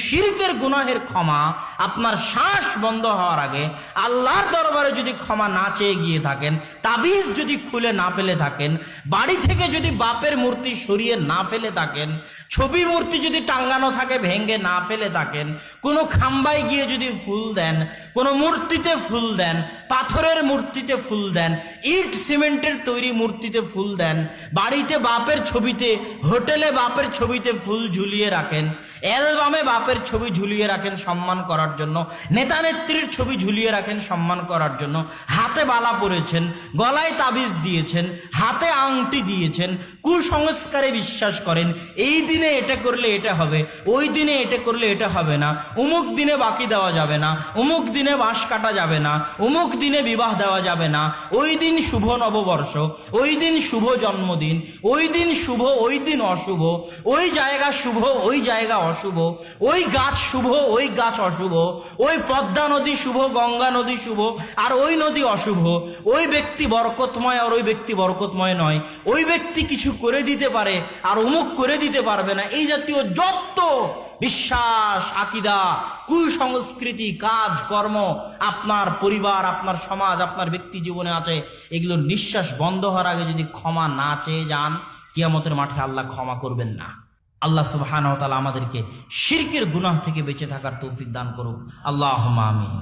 শিরকের গুনাহের ক্ষমা আপনার শ্বাস বন্ধ হওয়ার আগে আল্লাহর দরবারে যদি ক্ষমা না চেয়ে গিয়ে থাকেন, তাবিজ যদি খুলে না ফেলে থাকেন, বাড়ি থেকে যদি বাপের মূর্তি সরিয়ে না ফেলে থাকেন, ছবি মূর্তি যদি টাঙ্গানো থাকে ভেঙে না ফেলে থাকেন, কোনো খাম্বায় গিয়ে যদি ফুল দেন, কোনো মূর্তিতে ফুল দেন, পাথরের মূর্তিতে ফুল দেন, ইট সিমেন্টের তৈরি মূর্তিতে ফুল দেন, বাড়িতে বাপের ছবিতে, হোটেলে বাপের ছবিতে ফুল ঝুলিয়ে রাখেন, অ্যালবামে বাপের ছবি ঝুলিয়ে রাখেন সম্মান করার জন্য, নেতা নেত্রীর ছবি ঝুলিয়ে রাখেন সম্মান করার জন্য, হাতে বালা পরেছেন, গলায় তাবিজ দিয়েছেন, হাতে আংটি দিয়েছেন, কুসংস্কারে বিশ্বাস করেন, এই দিনে এটা করলে এটা হবে, ওই দিনে এটা করলে এটা হবে না, অমুক দিনে বাকি দেওয়া যাবে না, অমুক দিনে বাঁশ কাটা যাবে না, অমুক দিনে বিবাহ দেওয়া যাবে না, ওই দিন শুভ নববর্ষ, ওই দিন শুভ জন্মদিন, ওই দিন শুভ ওই দিন অশুভ, ওই জায়গা শুভ ওই জায়গা অশুভ, ওই গাছ শুভ ওই গাছ অশুভ, ওই পদ্মা নদী শুভ গঙ্গা নদী শুভ আর ওই নদী অশুভ, ওই ব্যক্তি বরকতময় আর ওই ব্যক্তি বরকতময় নয়, ওই ব্যক্তি কিছু করে দিতে পারে আর অমুক করে দিতে পারবে না, এই জাতীয় যত বিশ্বাস, আকিদা, কুসংস্কৃতি, কাজ কর্ম আপনার পরিবার, আপনার সমাজ, আপনার ব্যক্তি জীবনে আছে, এগুলোর নিঃশ্বাস বন্ধ হওয়ার আগে যদি ক্ষমা না চেয়ে যান, কিয়ামতের মাঠে আল্লাহ ক্ষমা করবেন না। আল্লাহ সুবহানাহু ওয়া তাআলা আমাদেরকে শিরকের গুনাহ থেকে বেঁচে থাকার তৌফিক দান করুক। আল্লাহুম্মা আমিন।